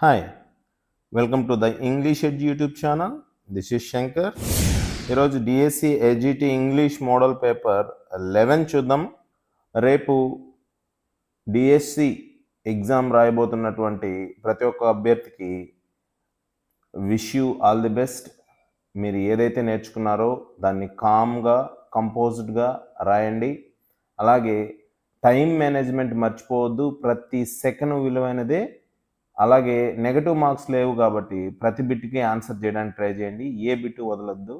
Hi, welcome to the English Edge YouTube channel. This is Shankar. ఈరోజు DSC AGT English model paper 11 చూద్దాం. రేపు DSC exam రాయబోతున్నటువంటి ప్రతి ఒక్క అభ్యర్థికి wish you all the best. మీరు ఏదైతే నేర్చుకున్నారో దాన్ని కామ్గా కంపోజ్డ్గా రాయండి. అలాగే టైం మేనేజ్మెంట్ మర్చిపోవద్దు. ప్రతి సెకండ్ విలువైనదే. అలాగే నెగటివ్ మార్క్స్ లేవు కాబట్టి ప్రతి బిట్కి ఆన్సర్ చేయడానికి ట్రై చేయండి. ఏ బిట్ వదలొద్దు.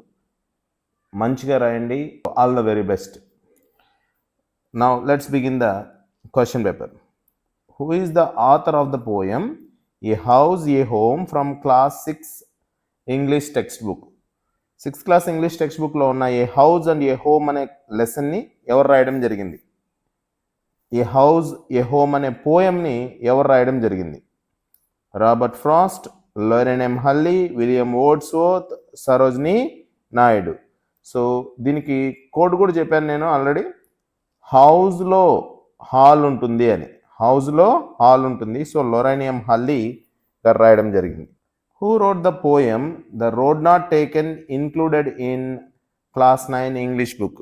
మంచిగా రాయండి. All the very best. Now let's begin the question paper. Who is the author of the poem a house a home from class 6 English text book? 6th class English text బుక్లో ఉన్న a house and a home అనే లెసన్ని ఎవరు రాయడం జరిగింది? ఏ house a home అనే పోయంని ఎవరు రాయడం జరిగింది? Robert Frost, Lauren M Halley, William Wordsworth, Sarojini Naidu. So దీనికి కోడ్ కూడా చెప్పాను నేను ఆల్రెడీ. హౌస్లో హాల్ ఉంటుంది అని. హౌస్లో హాల్ ఉంటుంది. సో లారెన్ ఎం హల్లీ గారు రాయడం జరిగింది. Who road the poem the road not taken included in class 9 English book?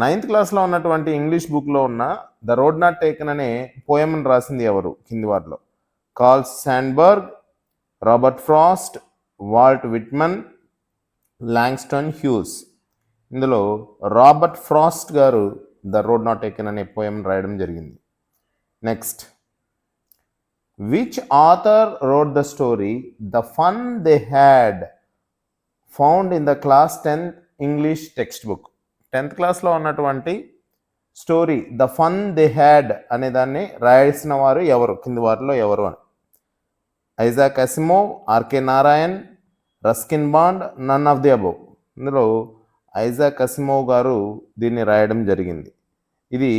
9th క్లాస్లో ఉన్నటువంటి ఇంగ్లీష్ బుక్లో ఉన్న ద రోడ్ నాట్ టేకెన్ అనే పోయంని రాసింది ఎవరు? కింది వాటిలో Carl Sandburg, Robert Frost, Walt Whitman, Langston Hughes. ఇందులో రాబర్ట్ ఫ్రాస్ట్ గారు ద రోడ్ నాట్ టేకెన్ అనే పోయం రాయడం జరిగింది. Next, which author wrote the story the fun they had found in the class 10th English text book? 10th క్లాస్లో ఉన్నటువంటి story the fun they had అనే దాన్ని రాయాల్సిన వారు ఎవరు? కింది వారిలో ఎవరు అని. Isaac Asimov, R K Narayan, Ruskin Bond, none of the above. ఇందులో ఐజాక్ అసిమోవ్ గారు దీన్ని రాయడం జరిగింది. ఇది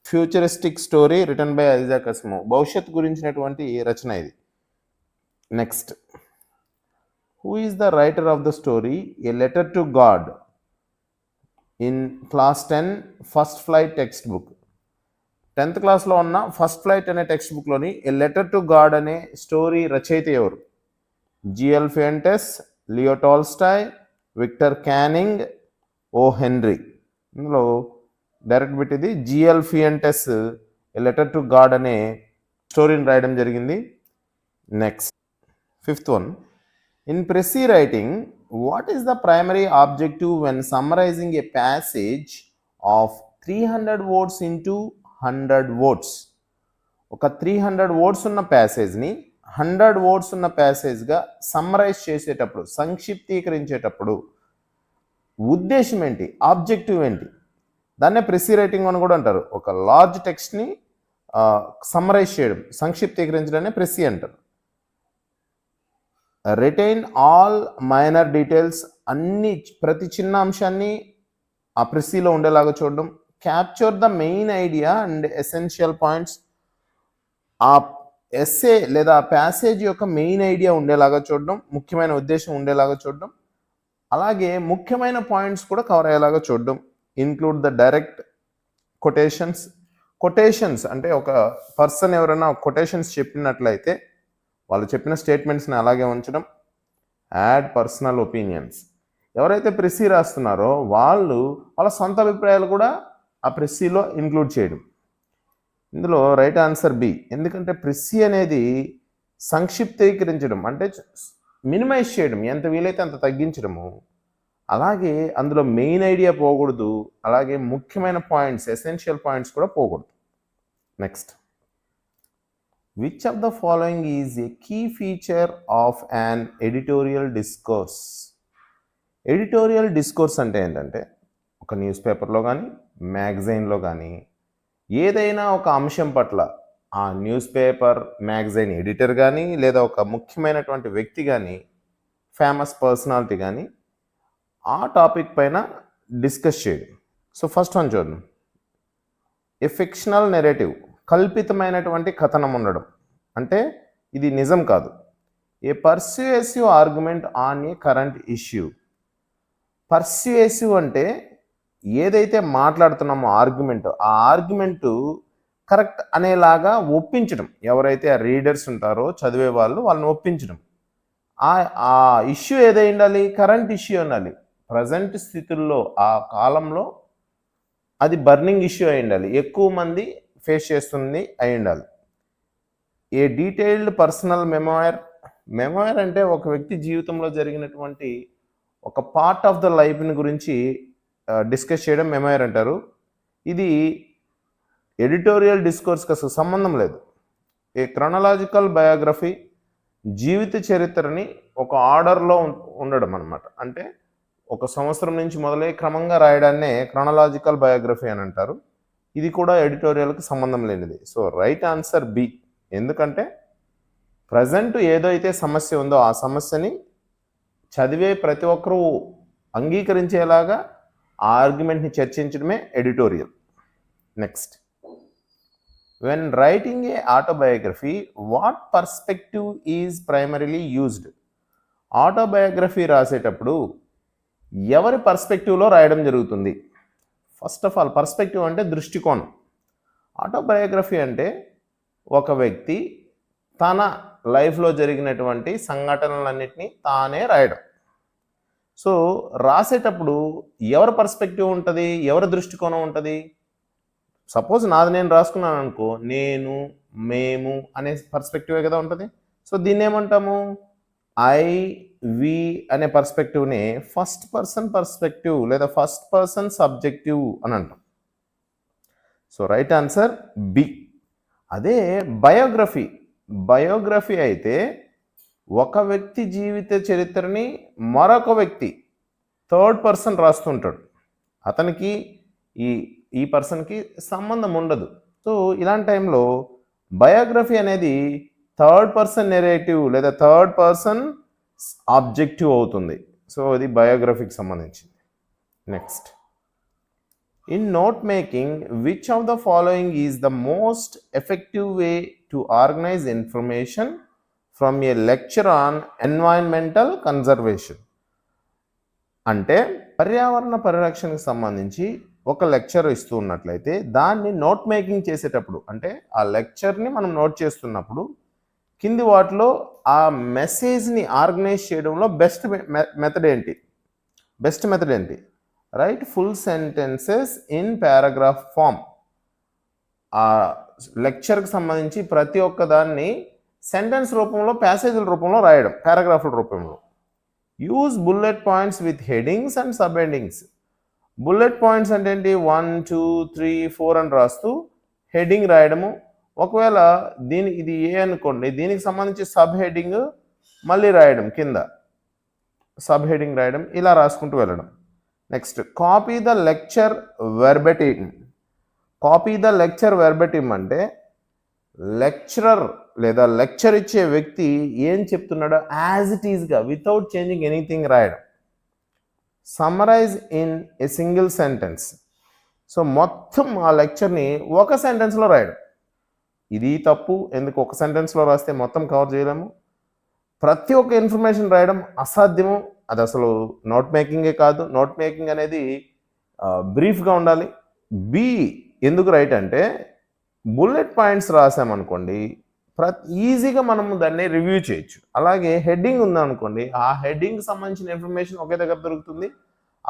futuristic story written by Isaac Asimov. భవిష్యత్ గురించినటువంటి రచన ఇది. Next, who is the writer of the story a letter to god in class 10 first flight text book? 10th క్లాస్లో ఉన్న ఫస్ట్ ఫ్లైట్ అనే టెక్స్ట్ బుక్లోని ఏ లెటర్ టు గాడ్ అనే story రచయిత ఎవరు? G L Fuentes, Leo Tolstoy, Victor Canning, O Henry. ఇందులో direct bit ఇది. G L Fuentes a letter to god అనే స్టోరీని రాయడం జరిగింది. Next, 5th one. In ప్రెసీ writing what is the primary objective when summarising A passage of 300 words into 100 words? ఒక 300 words ఉన్న ప్యాసేజ్ని 100 words ఉన్న ప్యాసేజ్గా summarise చేసేటప్పుడు, సంక్షిప్తీకరించేటప్పుడు ఉద్దేశం ఏంటి? ఆబ్జెక్టివ్ ఏంటి? దాన్నే ప్రెసీ రైటింగ్ అని కూడా అంటారు. ఒక లార్జ్ టెక్స్ట్ని సమ్మరైజ్ చేయడం, సంక్షిప్తీకరించడాన్ని ప్రెసీ అంటారు. రిటైన్ ఆల్ మైనర్ డీటెయిల్స్, ప్రతి చిన్న అంశాన్ని ఆ ప్రెసీలో ఉండేలాగా చూడడం. Capture the main idea and essential points, ఆ ఎస్సే లేదా ప్యాసేజ్ యొక్క మెయిన్ ఐడియా ఉండేలాగా చూడడం, ముఖ్యమైన ఉద్దేశం ఉండేలాగా చూడడం. అలాగే ముఖ్యమైన పాయింట్స్ కూడా కవర్ అయ్యేలాగా చూడడం. Include the direct quotations. Quotations అంటే ఒక పర్సన్ ఎవరైనా కొటేషన్స్ చెప్పినట్లయితే వాళ్ళు చెప్పిన స్టేట్మెంట్స్ని అలాగే ఉంచడం. Add personal opinions. ఎవరైతే ప్రెసీ రాస్తున్నారో వాళ్ళ సొంత అభిప్రాయాలు కూడా ఆ ప్రెస్సీలో ఇంక్లూడ్ చేయడం. ఇందులో రైట్ ఆన్సర్ బి. ఎందుకంటే ప్రెస్సీ అనేది సంక్షిప్తీకరించడం అంటే మినిమైజ్ చేయడం, ఎంత వీలైతే అంత తగ్గించడము. అలాగే అందులో మెయిన్ ఐడియా పోకూడదు, అలాగే ముఖ్యమైన పాయింట్స్, ఎసెన్షియల్ పాయింట్స్ కూడా పోకూడదు. Next, which of the following is a key feature of an editorial discourse? Editorial discourse అంటే ఏంటంటే ఒక న్యూస్ పేపర్లో కానీ మ్యాగజైన్లో కానీ ఏదైనా ఒక అంశం పట్ల ఆ న్యూస్ పేపర్ మ్యాగజైన్ ఎడిటర్ కానీ లేదా ఒక ముఖ్యమైనటువంటి వ్యక్తి కానీ ఫేమస్ పర్సనాలిటీ కానీ ఆ టాపిక్ పైన డిస్కస్ చేయడం. సో ఫస్ట్ వన్ చూడండి. ఏ ఫిక్షనల్ నెరేటివ్, కల్పితమైనటువంటి కథనం ఉండడం, అంటే ఇది నిజం కాదు. A persuasive argument on a current issue. Persuasive అంటే ఏదైతే మాట్లాడుతున్నామో ఆర్గ్యుమెంట్, ఆ ఆర్గ్యుమెంటు కరెక్ట్ అనేలాగా ఒప్పించడం, ఎవరైతే ఆ రీడర్స్ ఉంటారో చదివే వాళ్ళని ఒప్పించడం. ఆ ఇష్యూ ఏదై ఉండాలి, కరెంట్ ఇష్యూ ఉండాలి, ప్రజెంట్ స్థితుల్లో ఆ కాలంలో అది బర్నింగ్ ఇష్యూ అయి ఉండాలి, ఎక్కువ మంది ఫేస్ చేస్తుంది అయి ఉండాలి. ఏ డీటెయిల్డ్ పర్సనల్ మెమోయర్ అంటే ఒక వ్యక్తి జీవితంలో జరిగినటువంటి ఒక పార్ట్ ఆఫ్ ద లైఫ్ని గురించి డిస్కస్ చేయడం మెమోయర్ అంటారు. ఇది ఎడిటోరియల్ డిస్కోర్స్కి అసలు సంబంధం లేదు. ఏ క్రొనలాజికల్ బయోగ్రఫీ జీవిత చరిత్రని ఒక ఆర్డర్లో ఉండడం అనమాట. అంటే ఒక సంవత్సరం నుంచి మొదలై క్రమంగా రాయడాన్నే క్రొనలాజికల్ బయోగ్రఫీ అని అంటారు. ఇది కూడా ఎడిటోరియల్కి సంబంధం లేనిది. So right answer B. ఎందుకంటే ప్రజెంట్ ఏదైతే సమస్య ఉందో ఆ సమస్యని చదివే ప్రతి ఒక్కరూ అంగీకరించేలాగా ఆ ఆర్గ్యుమెంట్ని చర్చించడమే editorial. Next, when writing a autobiography what perspective is primarily used? Autobiography రాసేటప్పుడు ఎవరి పర్స్పెక్టివ్లో రాయడం జరుగుతుంది? ఫస్ట్ ఆఫ్ ఆల్ పర్స్పెక్టివ్ అంటే దృష్టికోణం. ఆటోబయోగ్రఫీ అంటే ఒక వ్యక్తి తన లైఫ్లో జరిగినటువంటి సంఘటనలన్నింటినీ తానే రాయడం. సో రాసేటప్పుడు ఎవరి పర్స్పెక్టివ్ ఉంటుంది, ఎవరి దృష్టికోణం ఉంటుంది? సపోజ్ నాది నేను రాసుకున్నాను అనుకో, నేను, మేము అనే పర్స్పెక్టివే కదా ఉంటుంది. సో దీన్ని ఏమంటాము? ఐ, వి అనే పర్స్పెక్టివ్ని ఫస్ట్ పర్సన్ పర్స్పెక్టివ్ లేదా ఫస్ట్ పర్సన్ సబ్జెక్టివ్ అని అంటాం. So right answer B. అదే బయోగ్రఫీ అయితే ఒక వ్యక్తి జీవిత చరిత్రని మరొక వ్యక్తి థర్డ్ పర్సన్ రాస్తుంటాడు. అతనికి ఈ పర్సన్కి సంబంధం ఉండదు. సో ఇలాంటి టైంలో బయోగ్రఫీ అనేది థర్డ్ పర్సన్ నెరేటివ్ లేదా థర్డ్ పర్సన్ ఆబ్జెక్టివ్ అవుతుంది. సో ఇది బయోగ్రఫీకి సంబంధించింది. Next, in note making which of the following is the most effective way to organise information from A lecture on environmental conservation? అంటే పర్యావరణ పరిరక్షణకు సంబంధించి ఒక లెక్చర్ ఇస్తూ ఉన్నట్లయితే దాన్ని నోట్ మేకింగ్ చేసేటప్పుడు, అంటే ఆ లెక్చర్ని మనం నోట్ చేస్తున్నప్పుడు కింది వాటిలో ఆ మెసేజ్ని ఆర్గనైజ్ చేయడంలో బెస్ట్ మెథడ్ ఏంటి? Write full sentences in paragraph form. ఆ లెక్చర్కి సంబంధించి ప్రతి ఒక్క దాన్ని సెంటెన్స్ రూపంలో, ప్యాసేజీల రూపంలో రాయడం, పారాగ్రాఫ్ల రూపంలో. Use bullet points with headings and sub headings. Bullet points అంటే ఏంటి? 1, 2, 3, 4 అని రాస్తూ హెడింగ్ రాయడము. ఒకవేళ ఇది ఏ అనుకోండి, దీనికి సంబంధించి సబ్ హెడింగ్ మళ్ళీ రాయడం, కింద సబ్ హెడింగ్ రాయడం, ఇలా రాసుకుంటూ వెళ్ళడం. Next, copy the lecture verbatim అంటే లెక్చరర్ లేదా లెక్చర్ ఇచ్చే వ్యక్తి ఏం చెప్తున్నాడో యాజ్ ఇట్ ఈజ్గా వితౌట్ చేంజింగ్ ఎనీథింగ్ రాయడం. Summarize in a single sentence. So మొత్తం ఆ లెక్చర్ని ఒక సెంటెన్స్లో రాయడం. ఇది తప్పు. ఎందుకు? ఒక సెంటెన్స్లో రాస్తే మొత్తం కవర్ చేయలేము. ప్రతి ఒక్క ఇన్ఫర్మేషన్ రాయడం అసాధ్యము. అది అసలు నోట్ మేకింగే కాదు. నోట్ మేకింగ్ అనేది బ్రీఫ్గా ఉండాలి. బి ఎందుకు రైట్ అంటే బుల్లెట్ పాయింట్స్ రాసామనుకోండి, ఈజీగా మనం దాన్ని రివ్యూ చేయొచ్చు. అలాగే హెడ్డింగ్ ఉందనుకోండి, ఆ హెడ్డింగ్కి సంబంధించిన ఇన్ఫర్మేషన్ ఒకే దగ్గర దొరుకుతుంది.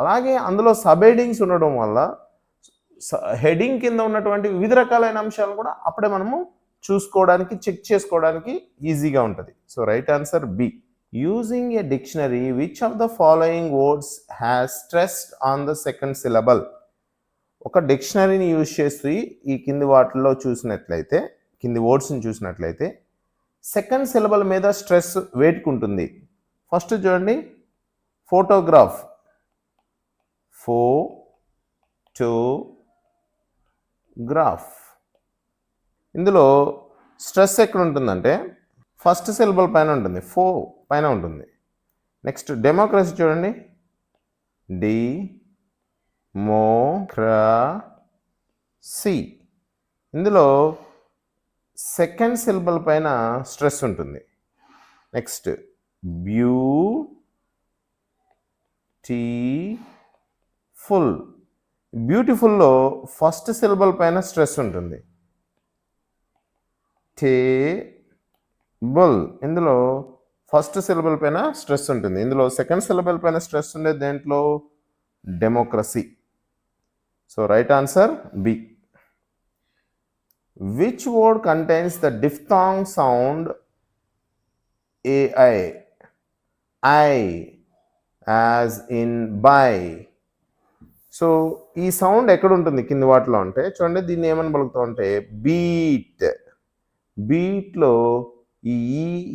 అలాగే అందులో సబ్ హెడ్డింగ్స్ ఉండడం వల్ల హెడ్డింగ్ కింద ఉన్నటువంటి వివిధ రకాలైన అంశాలను కూడా అప్పుడే మనము చూసుకోవడానికి, చెక్ చేసుకోవడానికి ఈజీగా ఉంటుంది. So right answer B. Using a dictionary which of the following words has stressed on the second syllable? ఒక డిక్షనరీని యూజ్ చేసి ఈ కింది వాటిల్లో చూసినట్లయితే, కింది వర్డ్స్ని చూసినట్లయితే సెకండ్ సిలబల్ మీద స్ట్రెస్ వేటికి ఉంటుంది? ఫస్ట్ చూడండి, ఫోటోగ్రాఫ్. ఫోటోగ్రాఫ్. ఇందులో స్ట్రెస్ ఎక్కడ ఉంటుందంటే ఫస్ట్ సిలబల్ పైన ఉంటుంది, పైన ఉంటుంది. నెక్స్ట్, డెమోక్రసీ చూడండి, డెమోక్రసీ. ఇందులో సెకండ్ సిలబల్ పైన స్ట్రెస్ ఉంటుంది. Next, beautiful. బ్యూటిఫుల్లో ఫస్ట్ సిలబల్ పైన స్ట్రెస్ ఉంటుంది. స్టేబుల్. ఇందులో ఫస్ట్ సిలబుల్ పైన స్ట్రెస్ ఉంటుంది, ఇందులో సెకండ్ సిలబుల్ పైన స్ట్రెస్ ఉండేది దేంట్లో? Democracy. So right answer B. Which word contains the diphthong sound AI? I as in by. So ఈ సౌండ్ ఎక్కడ ఉంటుంది కింది వాటిలో అంటే చూడండి, దీన్ని ఏమని పలుకుతాం అంటే బీట్. బీట్లో ఈ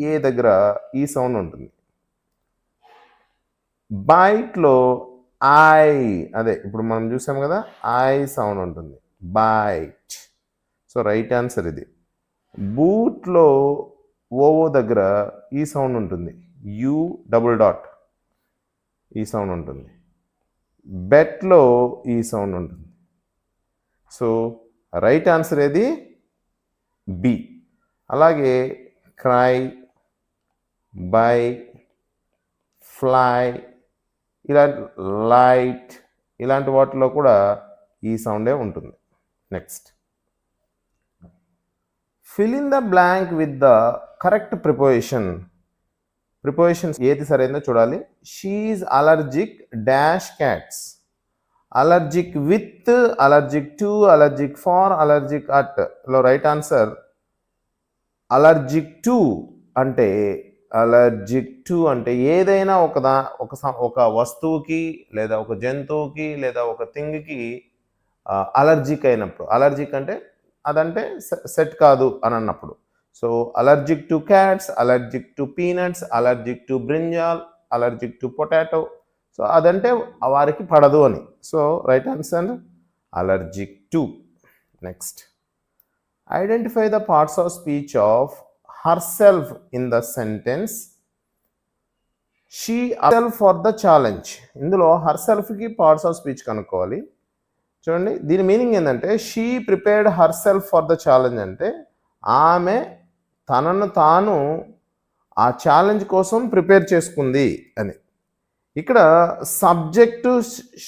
ఏ దగ్గర ఈ సౌండ్ ఉంటుంది. బైట్లో ఐ, అదే ఇప్పుడు మనం చూసాం కదా, ఐ సౌండ్ ఉంటుంది, బైట్. సో రైట్ ఆన్సర్ ఇది. బూట్లో ఓవో దగ్గర ఈ సౌండ్ ఉంటుంది, యు డబుల్ డాట్, ఈ సౌండ్ ఉంటుంది. బెట్లో ఈ సౌండ్ ఉంటుంది. సో రైట్ ఆన్సర్ ఏది? బి. అలాగే క్రై, బై, ఫ్లై, ఇలాంటి లైట్, ఇలాంటి వాటిలో కూడా ఈ సౌండే ఉంటుంది. Next, fill in the blank with the correct preposition. Prepositions ఏది సరైందో చూడాలి. She's allergic dash cats. Allergic with, allergic to, allergic for, allergic at లో రైట్ ఆన్సర్ అలర్జిక్ టు. అంటే అలర్జిక్ టు అంటే ఏదైనా ఒక వస్తువుకి లేదా ఒక జంతువుకి లేదా ఒక థింగ్కి అలర్జిక్ అయినప్పుడు, అలర్జిక్ అంటే అదంటే సెట్ కాదు అని అన్నప్పుడు. So allergic to cats, allergic to peanuts, allergic to brinjal, allergic to potato. So అదంటే వారికి పడదు అని. So right answer allergic to. Next, identify the parts of speech of herself in the sentence she herself for the challenge. ఇందులో హర్సెల్ఫ్కి parts of speech కనుక్కోవాలి. చూడండి, దీని meaning ఏంటంటే she prepared herself for the challenge అంటే ఆమె తనను తాను ఆ ఛాలెంజ్ కోసం ప్రిపేర్ చేసుకుంది అని. ఇక్కడ సబ్జెక్టు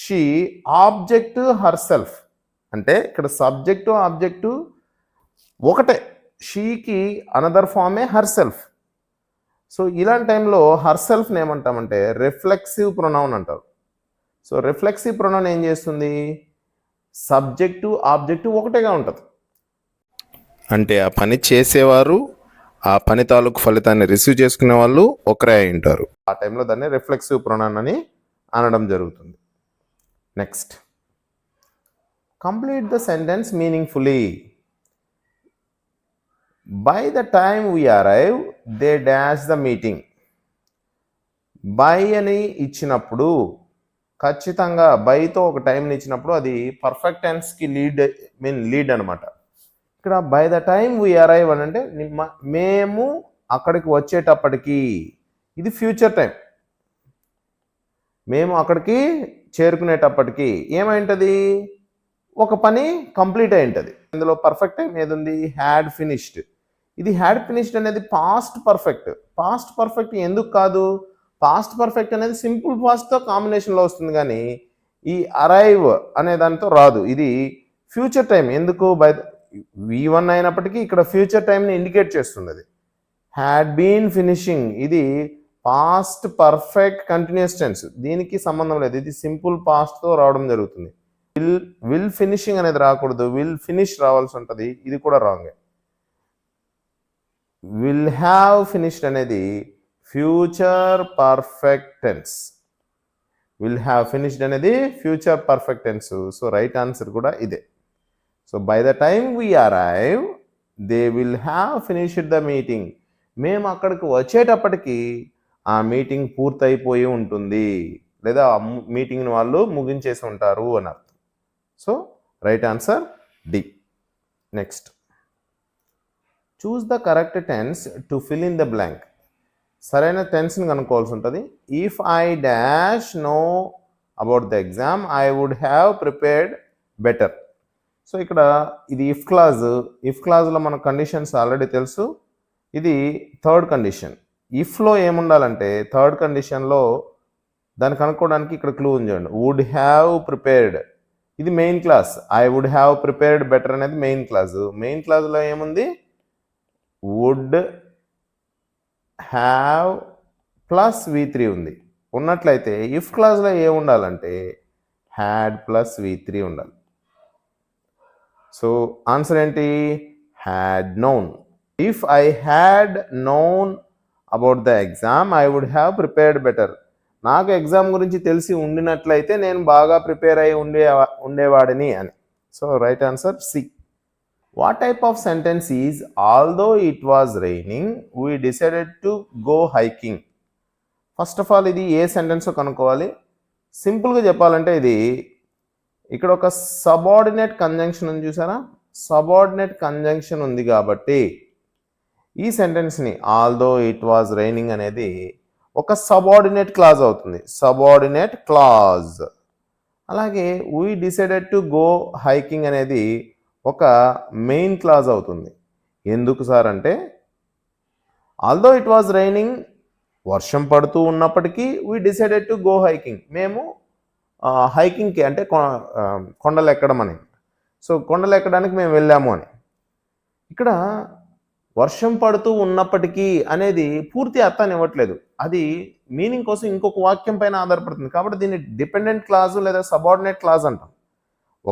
షీ, ఆబ్జెక్టు హర్సెల్ఫ్. అంటే ఇక్కడ సబ్జెక్టు ఆబ్జెక్టు ఒకటే, షీకి అనదర్ ఫామే హర్సెల్ఫ్. సో ఇలాంటి టైంలో హర్సెల్ఫ్ని ఏమంటామంటే రిఫ్లెక్సివ్ ప్రొనౌన్ అంటారు. సో రిఫ్లెక్సివ్ ప్రొనౌన్ ఏం చేస్తుంది? సబ్జెక్టు ఆబ్జెక్టు ఒకటేగా ఉంటుంది. అంటే ఆ పని చేసేవారు, ఆ పని తాలూకు ఫలితాన్ని రిసీవ్ చేసుకునే వాళ్ళు ఒకరే అయి ఉంటారు. ఆ టైంలో దాన్ని రిఫ్లెక్సివ్ ప్రొనౌన్ అని అనడం జరుగుతుంది. Next, complete the sentence meaningfully. By the time we arrive they dash the meeting. By అని ఇచ్చినప్పుడు ఖచ్చితంగా బైతో ఒక టైంని ఇచ్చినప్పుడు అది పర్ఫెక్ట్ టెన్స్కి లీడ్ అనమాట. ఇక్కడ by the time we arrive అని అంటే మేము అక్కడికి వచ్చేటప్పటికి, ఇది ఫ్యూచర్ టైం. మేము అక్కడికి చేరుకునేటప్పటికి ఏమైంటుంది? ఒక పని కంప్లీట్ అయి ఉంటుంది. ఇందులో పర్ఫెక్ట్ టైం ఏది ఉంది? Had finished. ఇది హ్యాడ్ ఫినిష్డ్ అనేది పాస్ట్ పర్ఫెక్ట్. పాస్ట్ పర్ఫెక్ట్ ఎందుకు కాదు? పాస్ట్ పర్ఫెక్ట్ అనేది సింపుల్ పాస్ట్తో కాంబినేషన్లో వస్తుంది, కానీ ఈ అరైవ్ అనే దానితో రాదు. ఇది ఫ్యూచర్ టైం. ఎందుకు? బై V1 అయినప్పటికీ ఇక్కడ ఫ్యూచర్ టైంని ఇండికేట్ చేస్తుంది. అది హ్యాడ్ బీన్ ఫినిషింగ్, ఇది పాస్ట్ పర్ఫెక్ట్ కంటిన్యూస్ టెన్స్, దీనికి సంబంధం లేదు. ఇది సింపుల్ పాస్ట్తో రావడం జరుగుతుంది. విల్ ఫినిషింగ్ అనేది రాకూడదు, విల్ ఫినిష్ రావాల్సి ఉంటుంది. ఇది కూడా రాంగే. విల్ హ్యావ్ ఫినిష్డ్ అనేది future perfect tense. Will have finished అనేది future perfect tense. So right answer కూడా ఇదే. So by the time we arrive they will have finished the meeting. మేము అక్కడికి వచ్చేటప్పటికి ఆ మీటింగ్ పూర్తయిపోయి ఉంటుంది, లేదా ఆ మీటింగ్ని వాళ్ళు ముగించేసి ఉంటారు అని అర్థం. So right answer D. Next, choose the correct tense to fill in the blank. సరైన టెన్స్ని కనుక్కోవాల్సి ఉంటుంది. If I dash know about the exam I would have prepared better. So ఇక్కడ ఇది ఇఫ్ క్లాజ్. ఇఫ్ క్లాజ్లో మన కండిషన్స్ ఆల్రెడీ తెలుసు. ఇది third condition. ఇఫ్లో ఏముండాలంటే థర్డ్ కండిషన్లో దాన్ని కనుక్కోవడానికి ఇక్కడ క్లూ ఉంచండి. వుడ్ హ్యావ్ ప్రిపేర్డ్, ఇది main clause. I would have prepared better అనేది మెయిన్ క్లాజ్. మెయిన్ క్లాజ్లో ఏముంది? వుడ్ హ్యావ్ ప్లస్ V3 ఉంది. ఉన్నట్లయితే ఇఫ్ క్లాజ్లో ఏ ఉండాలంటే హ్యాడ్ ప్లస్ V3 ఉండాలి. సో ఆన్సర్ ఏంటి? Had known. If I had known about the exam I would have prepared better. నాకు exam గురించి తెలిసి ఉండినట్లయితే నేను బాగా ప్రిపేర్ అయి ఉండేవాడిని అని. So right answer C. What type of sentence is although it was raining we decided to go hiking? First of all ఇది ఏ సెంటెన్స్ కనుక్కోవాలి. సింపుల్గా చెప్పాలంటే ఇది ఇక్కడ ఒక సబార్డినేట్ కంజంక్షన్ ఉంది చూసారా? సబార్డినేట్ కంజంక్షన్ ఉంది కాబట్టి ఈ సెంటెన్స్ని ఆల్దో ఇట్ వాజ్ రైనింగ్ అనేది ఒక సబార్డినేట్ క్లాజ్ అవుతుంది. Subordinate clause. అలాగే we decided to go hiking అనేది ఒక మెయిన్ క్లాజ్ అవుతుంది. ఎందుకు సార్ అంటే ఆల్దో ఇట్ వాజ్ రైనింగ్ వర్షం పడుతూ ఉన్నప్పటికీ we decided to go hiking, మేము హైకింగ్కి అంటే కొండలు ఎక్కడం అని. సో కొండలు ఎక్కడానికి మేము వెళ్ళాము అని. ఇక్కడ వర్షం పడుతూ ఉన్నప్పటికీ అనేది పూర్తి అర్థాన్ని ఇవ్వట్లేదు, అది మీనింగ్ కోసం ఇంకొక వాక్యం పైన ఆధారపడుతుంది. కాబట్టి దీన్ని డిపెండెంట్ క్లాజు లేదా సబార్డినేట్ క్లాజ్ అంటాం.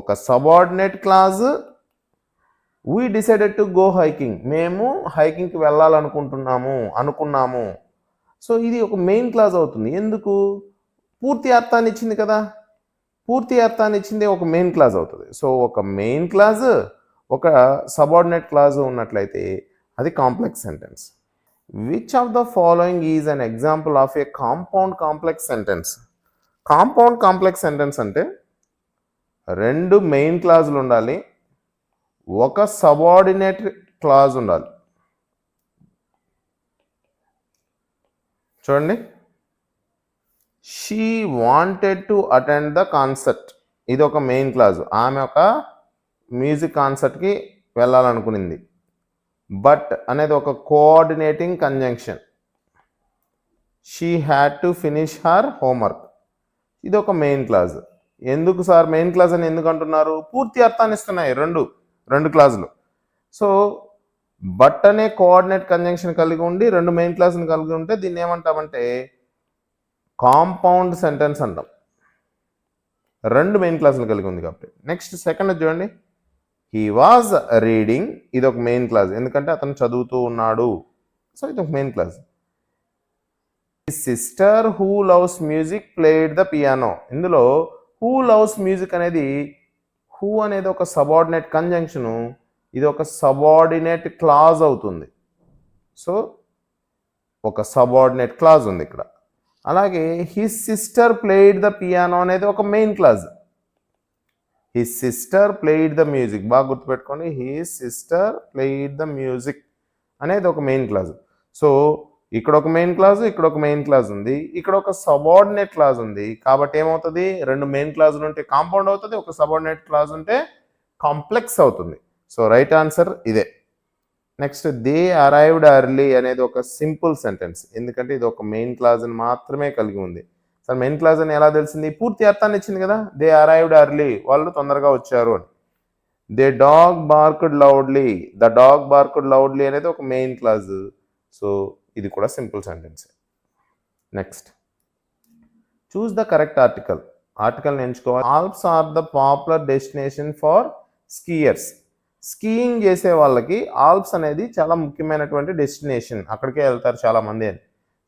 ఒక subordinate clause we decided to go hiking, మేము హైకింగ్కి అనుకున్నాము. సో ఇది ఒక మెయిన్ క్లాజ్ అవుతుంది. ఎందుకు? పూర్తి అర్థాన్ని ఇచ్చింది కదా, పూర్తి అర్థాన్ని ఇచ్చింది ఒక మెయిన్ క్లాజ్ అవుతుంది. సో ఒక మెయిన్ క్లాజ్ ఒక సబార్డినేట్ క్లాజ్ ఉన్నట్లయితే అది complex sentence. Which of the following is an example of A compound complex sentence? Compound complex sentence అంటే రెండు మెయిన్ క్లాజులు ఉండాలి, ఒక సబార్డినేట్ క్లాజ్ ఉండాలి. చూడండి, she wanted to attend the concert, ఇది ఒక మెయిన్ క్లాజ్, ఆమె ఒక మ్యూజిక్ కాన్సర్ట్కి వెళ్ళాలనుకునింది. బట్ అనేది ఒక coordinating conjunction. She had to finish her homework, ఇది ఒక మెయిన్ క్లాజ్. ఎందుకు సార్ మెయిన్ క్లాజ్ అని ఎందుకు అంటున్నారు? పూర్తి అర్థాన్ని ఇస్తున్నాయి రెండు క్లాజులు. సో బట్ అనే కోఆర్డినేట్ కంజంక్షన్ కలిగి ఉండి రెండు మెయిన్ క్లాజ్ని కలిగి ఉంటే దీన్ని ఏమంటామంటే కాంపౌండ్ సెంటెన్స్ అంటాం. రెండు మెయిన్ క్లాసులు కలిగి ఉంది కాబట్టి. నెక్స్ట్ సెకండ్ చూడండి, హీ వాజ్ రీడింగ్, ఇది ఒక మెయిన్ క్లాజ్, ఎందుకంటే అతను చదువుతూ ఉన్నాడు. సో ఇది ఒక main clause. His sister who loves music played the piano, ఇందులో హూ లవ్స్ మ్యూజిక్ అనేది హూ అనేది ఒక సబార్డినేట్ కంజంక్షను, ఇది ఒక సబార్డినేట్ క్లాజ్ అవుతుంది. సో ఒక సబార్డినేట్ క్లాజ్ ఉంది ఇక్కడ. అలాగే his sister played the piano అనేది ఒక main clause. His sister played the music, బాగా గుర్తుపెట్టుకోండి, his sister played the music అనేది ఒక మెయిన్ క్లాజ్. సో ఇక్కడ ఒక మెయిన్ క్లాజ్, ఇక్కడ ఒక మెయిన్ క్లాజ్ ఉంది, ఇక్కడ ఒక సబార్డినేట్ క్లాజ్ ఉంది. కాబట్టి ఏమవుతుంది? రెండు మెయిన్ క్లాజులు ఉంటే కాంపౌండ్ అవుతుంది, ఒక సబార్డినేట్ క్లాజ్ ఉంటే కాంప్లెక్స్ అవుతుంది. సో రైట్ ఆన్సర్ ఇదే. నెక్స్ట్, దే అరైవ్డ్ ఎర్లీ అనేది ఒక సింపుల్ సెంటెన్స్, ఎందుకంటే ఇది ఒక మెయిన్ క్లాజ్ని మాత్రమే కలిగి ఉంది. సార్ మెయిన్ క్లాజ్ అని ఎలా తెలిసింది? పూర్తి అర్థాన్ని ఇచ్చింది కదా, దే అరైవ్డ్ ఎర్లీ, వాళ్ళు తొందరగా వచ్చారు అని. The dog barked loudly, the dog barked loudly అనేది ఒక మెయిన్ క్లాజ్. సో ఇది కూడా simple sentence. Next, choose the correct article. ఆర్టికల్ని ఎంచుకోవాలి. Alps are the popular destination for skiers, skiing చేసే వాళ్ళకి ఆల్ప్స్ అనేది చాలా ముఖ్యమైనటువంటి డెస్టినేషన్, అక్కడికే వెళ్తారు చాలామంది అని.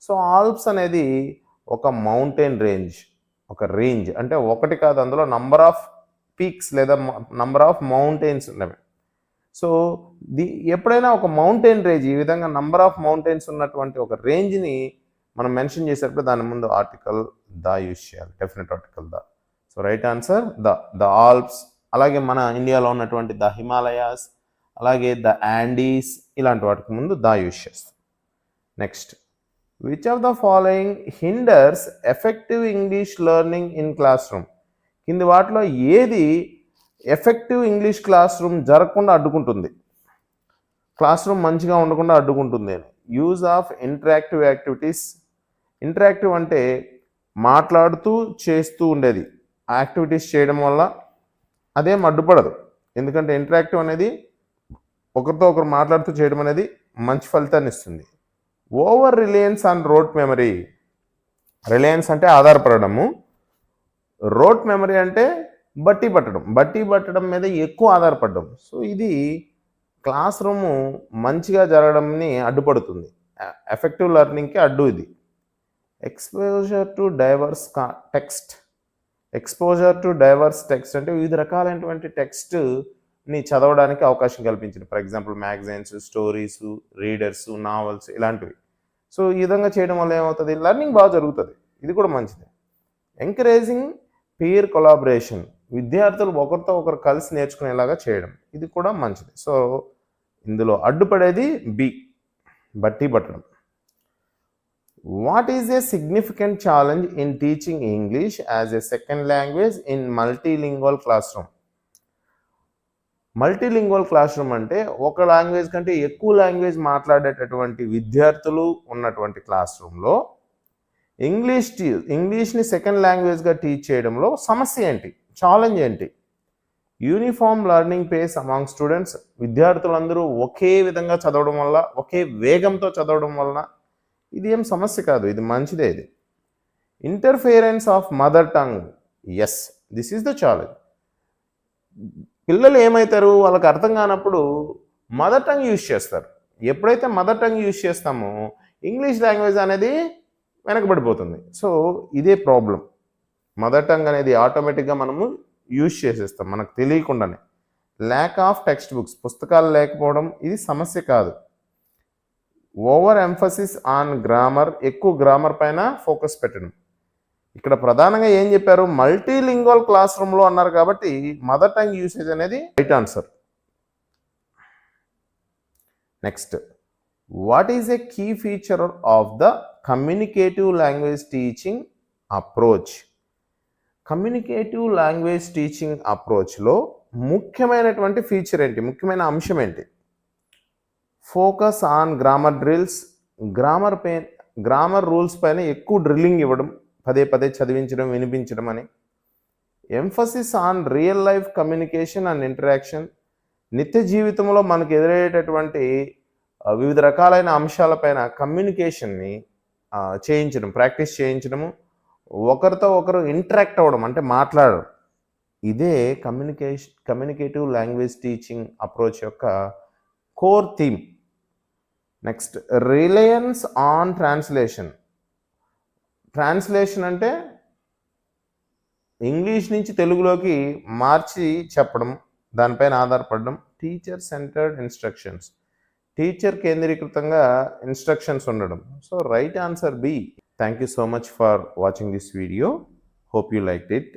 సో ఆల్ప్స్ అనేది ఒక మౌంటైన్ రేంజ్, ఒక రేంజ్ అంటే ఒకటి కాదు, అందులో నంబర్ ఆఫ్ పీక్స్ లేదా నంబర్ ఆఫ్ మౌంటైన్స్ ఉన్నవి. సో ఎప్పుడైనా ఒక మౌంటైన్ రేంజ్, ఈ విధంగా నంబర్ ఆఫ్ మౌంటైన్స్ ఉన్నటువంటి ఒక రేంజ్ని మనం మెన్షన్ చేసేటప్పుడు దాని ముందు ఆర్టికల్ ద యూజ్ చేయాలి, definite article the. So right answer the Alps. అలాగే మన ఇండియాలో ఉన్నటువంటి ద హిమాలయాస్, అలాగే ద యాండీస్, ఇలాంటి వాటికి ముందు ద యూజ్ చేస్తాం. Next, which of the following hinders effective English learning in class room? కింది వాటిలో ఏది ఎఫెక్టివ్ ఇంగ్లీష్ క్లాస్ రూమ్ జరగకుండా అడ్డుకుంటుంది, క్లాస్ రూమ్ మంచిగా ఉండకుండా అడ్డుకుంటుంది అని? Use of interactive activities. Interactive అంటే మాట్లాడుతూ చేస్తూ ఉండేది, యాక్టివిటీస్ చేయడం వల్ల అదేం అడ్డుపడదు, ఎందుకంటే ఇంటరాక్టివ్ అనేది ఒకరితో ఒకరు మాట్లాడుతూ చేయడం అనేది మంచి ఫలితాన్ని ఇస్తుంది. Over Reliance on wrote memory, Reliance అంటే ఆధారపడము, రోట్ మెమరీ అంటే బట్టి పట్టడం మీద ఎక్కువ ఆధారపడడం. సో ఇది క్లాస్ రూమ్ మంచిగా జరగడంని అడ్డుపడుతుంది, ఎఫెక్టివ్ లెర్నింగ్కి అడ్డు ఇది. ఎక్స్పోజర్ టు డైవర్స్ టెక్స్ట్, అంటే వివిధ రకాలైనటువంటి టెక్స్ట్ని చదవడానికి అవకాశం కల్పించింది. For example magazines, stories, readers, novels ఇలాంటివి. సో ఈ విధంగా చేయడం వల్ల ఏమవుతుంది, లెర్నింగ్ బాగా జరుగుతుంది. ఇది కూడా మంచిది. ఎంకరేజింగ్ పీర్ కొలాబరేషన్, విద్యార్థులు ఒకరితో ఒకరు కలిసి నేర్చుకునేలాగా చేయడం, ఇది కూడా మంచిది. సో ఇందులో అడ్డుపడేది బి, బట్టి పట్టడం. What is a significant challenge in teaching English as a second language in multilingual class room? Multilingual class room అంటే ఒక లాంగ్వేజ్ కంటే ఎక్కువ లాంగ్వేజ్ మాట్లాడేటటువంటి విద్యార్థులు ఉన్నటువంటి క్లాస్ రూమ్లో ఇంగ్లీష్ని సెకండ్ లాంగ్వేజ్గా టీచ్ చేయడంలో సమస్య ఏంటి, ఛాలెంజ్ ఏంటి? Uniform learning pace among students, విద్యార్థులందరూ ఒకే విధంగా చదవడం వల్ల, ఒకే వేగంతో చదవడం వలన ఇది ఏం సమస్య కాదు, ఇది మంచిదే. ఇది interference of mother tongue, yes this is the challenge. పిల్లలు ఏమవుతారు, వాళ్ళకి అర్థం కానప్పుడు మదర్ టంగ్ యూజ్ చేస్తారు. ఎప్పుడైతే మదర్ టంగ్ యూజ్ చేస్తామో ఇంగ్లీష్ లాంగ్వేజ్ అనేది వెనకబడిపోతుంది. సో ఇదే ప్రాబ్లం. మదర్ టంగ్ అనేది ఆటోమేటిక్గా మనము యూజ్ చేసేస్తాం మనకు తెలియకుండానే. ల్యాక్ ఆఫ్ టెక్స్ట్ బుక్స్, పుస్తకాలు లేకపోవడం ఇది సమస్య కాదు. ఓవర్ ఎంఫసిస్ ఆన్ గ్రామర్, ఎక్కువ గ్రామర్ పైన ఫోకస్ పెట్టడం. ఇక్కడ ప్రధానంగా ఏం చెప్పారు, మల్టీలింగ్వల్ క్లాస్ రూమ్లో అన్నారు కాబట్టి మదర్ టంగ్ యూసేజ్ అనేది right answer. Next, what is a key feature of the communicative language teaching approach? Communicative language teaching అప్రోచ్లో ముఖ్యమైనటువంటి ఫీచర్ ఏంటి, ముఖ్యమైన అంశం ఏంటి? Focus on grammar drills, grammar rules పైన ఎక్కువ డ్రిల్లింగ్ ఇవ్వడం, పదే పదే చదివించడం, వినిపించడం అని. Emphasis on real life communication and interaction, నిత్య జీవితంలో మనకు ఎదురయ్యేటటువంటి వివిధ రకాలైన అంశాలపైన కమ్యూనికేషన్ని చేయించడం, ప్రాక్టీస్ చేయించడము, ఒకరితో ఒకరు ఇంటరాక్ట్ అవ్వడం అంటే మాట్లాడడం. ఇదే కమ్యూనికేటివ్ లాంగ్వేజ్ టీచింగ్ అప్రోచ్ యొక్క core theme. Next, reliance on translation. Translation అంటే ఇంగ్లీష్ నుంచి తెలుగులోకి మార్చి చెప్పడం, దానిపైన ఆధారపడడం. టీచర్ సెంటర్డ్ ఇన్స్ట్రక్షన్స్, టీచర్ కేంద్రీకృతంగా ఇన్స్ట్రక్షన్స్ ఉండడం. So right answer B. Thank you so much for watching this video. Hope you liked it.